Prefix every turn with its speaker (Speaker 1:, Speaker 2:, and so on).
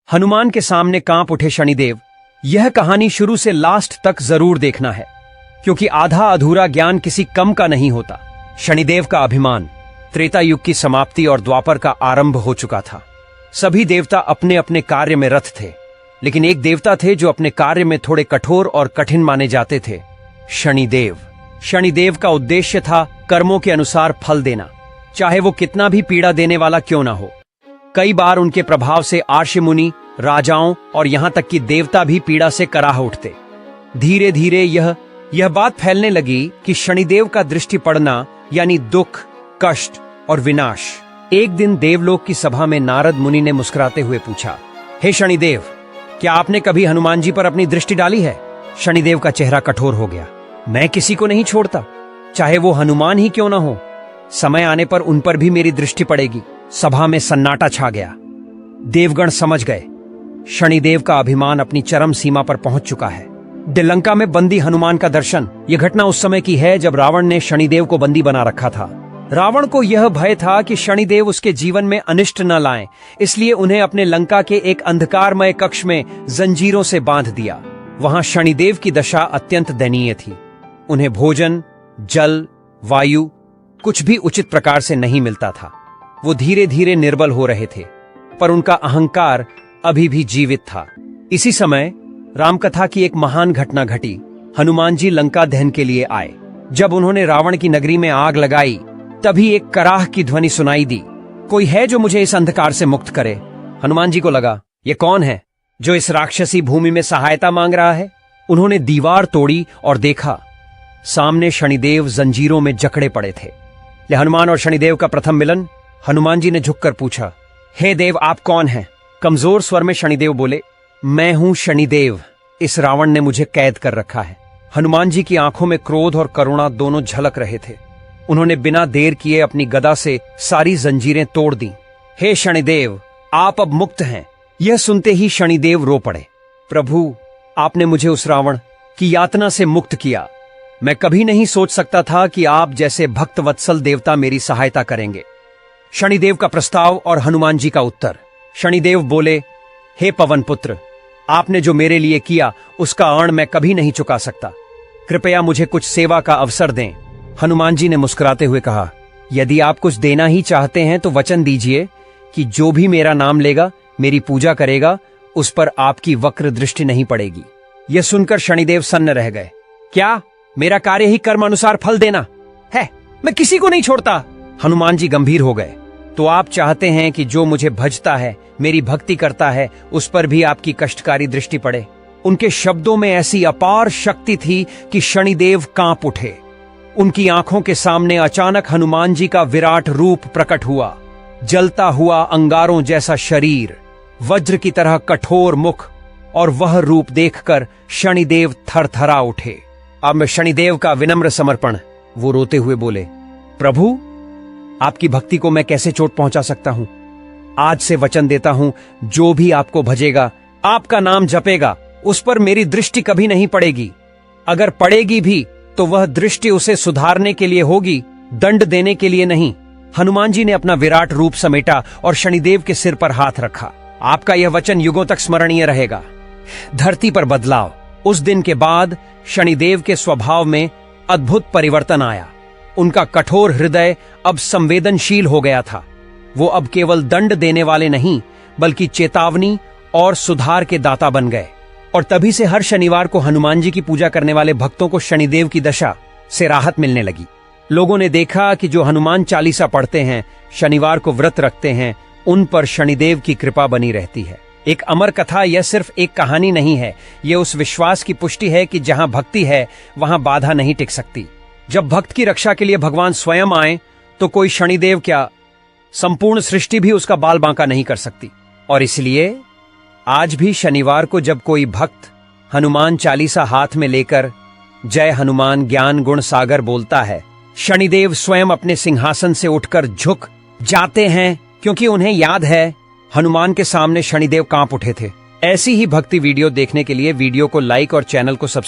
Speaker 1: हनुमान के सामने कांप उठे शनिदेव। यह कहानी शुरू से लास्ट तक जरूर देखना है, क्योंकि आधा अधूरा ज्ञान किसी कम का नहीं होता। शनिदेव का अभिमान। त्रेता युग की समाप्ति और द्वापर का आरंभ हो चुका था। सभी देवता अपने अपने कार्य में रत थे, लेकिन एक देवता थे जो अपने कार्य में थोड़े कठोर और कठिन माने जाते थे, शनिदेव। शनिदेव का उद्देश्य था कर्मों के अनुसार फल देना, चाहे वो कितना भी पीड़ा देने वाला क्यों ना हो। कई बार उनके प्रभाव से आर्षि मुनि, राजाओं और यहां तक कि देवता भी पीड़ा से कराह उठते। धीरे धीरे यह बात फैलने लगी कि शनिदेव का दृष्टि पड़ना यानी दुख, कष्ट और विनाश। एक दिन देवलोक की सभा में नारद मुनि ने मुस्कुराते हुए पूछा, हे शनिदेव, क्या आपने कभी हनुमान जी पर अपनी दृष्टि डाली है? शनिदेव का चेहरा कठोर हो गया। मैं किसी को नहीं छोड़ता, चाहे वो हनुमान ही क्यों ना हो। समय आने पर उन पर भी मेरी दृष्टि पड़ेगी। सभा में सन्नाटा छा गया। देवगण समझ गए, शनिदेव का अभिमान अपनी चरम सीमा पर पहुंच चुका है। लंका में बंदी हनुमान का दर्शन। यह घटना उस समय की है जब रावण ने शनिदेव को बंदी बना रखा था। रावण को यह भय था कि शनिदेव उसके जीवन में अनिष्ट न लाएं, इसलिए उन्हें अपने लंका के एक अंधकारमय कक्ष में जंजीरों से बांध दिया। वहां शनिदेव की दशा अत्यंत दयनीय थी। उन्हें भोजन, जल, वायु कुछ भी उचित प्रकार से नहीं मिलता था। वो धीरे धीरे निर्बल हो रहे थे, पर उनका अहंकार अभी भी जीवित था। इसी समय रामकथा की एक महान घटना घटी। हनुमान जी लंका दहन के लिए आए। जब उन्होंने रावण की नगरी में आग लगाई, तभी एक कराह की ध्वनि सुनाई दी, कोई है जो मुझे इस अंधकार से मुक्त करे। हनुमान जी को लगा, ये कौन है जो इस राक्षसी भूमि में सहायता मांग रहा है? उन्होंने दीवार तोड़ी और देखा, सामने शनिदेव जंजीरों में जकड़े पड़े थे। हनुमान और शनिदेव का प्रथम मिलन। हनुमान जी ने झुककर पूछा, हे देव, आप कौन हैं? कमजोर स्वर में शनिदेव बोले, मैं हूं शनिदेव। इस रावण ने मुझे कैद कर रखा है। हनुमान जी की आंखों में क्रोध और करुणा दोनों झलक रहे थे। उन्होंने बिना देर किए अपनी गदा से सारी जंजीरें तोड़ दी। हे शनिदेव, आप अब मुक्त हैं। यह सुनते ही शनिदेव रो पड़े, प्रभु, आपने मुझे उस रावण की यातना से मुक्त किया। मैं कभी नहीं सोच सकता था कि आप जैसे भक्त वत्सल देवता मेरी सहायता करेंगे। शनिदेव का प्रस्ताव और हनुमान जी का उत्तर। शनिदेव बोले, हे पवन पुत्र, आपने जो मेरे लिए किया उसका ऋण मैं कभी नहीं चुका सकता। कृपया मुझे कुछ सेवा का अवसर दें। हनुमान जी ने मुस्कुराते हुए कहा, यदि आप कुछ देना ही चाहते हैं तो वचन दीजिए कि जो भी मेरा नाम लेगा, मेरी पूजा करेगा, उस पर आपकी वक्र दृष्टि नहीं पड़ेगी। यह सुनकर शनिदेव सन्न रह गए। क्या मेरा कार्य ही कर्म अनुसार फल देना है? मैं किसी को नहीं छोड़ता। हनुमान जी गंभीर हो गए। तो आप चाहते हैं कि जो मुझे भजता है, मेरी भक्ति करता है, उस पर भी आपकी कष्टकारी दृष्टि पड़े? उनके शब्दों में ऐसी अपार शक्ति थी कि शनिदेव कांप उठे। उनकी आंखों के सामने अचानक हनुमान जी का विराट रूप प्रकट हुआ। जलता हुआ अंगारों जैसा शरीर, वज्र की तरह कठोर मुख, और वह रूप देखकर शनिदेव थरथरा उठे। अब शनिदेव का विनम्र समर्पण। वो रोते हुए बोले, प्रभु, आपकी भक्ति को मैं कैसे चोट पहुंचा सकता हूं? आज से वचन देता हूं, जो भी आपको भजेगा, आपका नाम जपेगा, उस पर मेरी दृष्टि कभी नहीं पड़ेगी। अगर पड़ेगी भी तो वह दृष्टि उसे सुधारने के लिए होगी, दंड देने के लिए नहीं। हनुमान जी ने अपना विराट रूप समेटा और शनिदेव के सिर पर हाथ रखा। आपका यह वचन युगों तक स्मरणीय रहेगा। धरती पर बदलाव। उस दिन के बाद शनिदेव के स्वभाव में अद्भुत परिवर्तन आया। उनका कठोर हृदय अब संवेदनशील हो गया था। वो अब केवल दंड देने वाले नहीं, बल्कि चेतावनी और सुधार के दाता बन गए। और तभी से हर शनिवार को हनुमान जी की पूजा करने वाले भक्तों को शनिदेव की दशा से राहत मिलने लगी। लोगों ने देखा कि जो हनुमान चालीसा पढ़ते हैं, शनिवार को व्रत रखते हैं, उन पर शनिदेव की कृपा बनी रहती है। एक अमर कथा यह सिर्फ एक कहानी नहीं है, यह उस विश्वास की पुष्टि है कि जहां भक्ति है, वहां बाधा नहीं टिक सकती। जब भक्त की रक्षा के लिए भगवान स्वयं आए, तो कोई शनिदेव क्या, संपूर्ण सृष्टि भी उसका बाल बांका नहीं कर सकती। और इसलिए आज भी शनिवार को जब कोई भक्त हनुमान चालीसा हाथ में लेकर जय हनुमान ज्ञान गुण सागर बोलता है, शनिदेव स्वयं अपने सिंहासन से उठकर झुक जाते हैं, क्योंकि उन्हें याद है हनुमान के सामने शनिदेव कांप उठे थे। ऐसी ही भक्ति वीडियो देखने के लिए वीडियो को लाइक और चैनल को सब्सक्राइब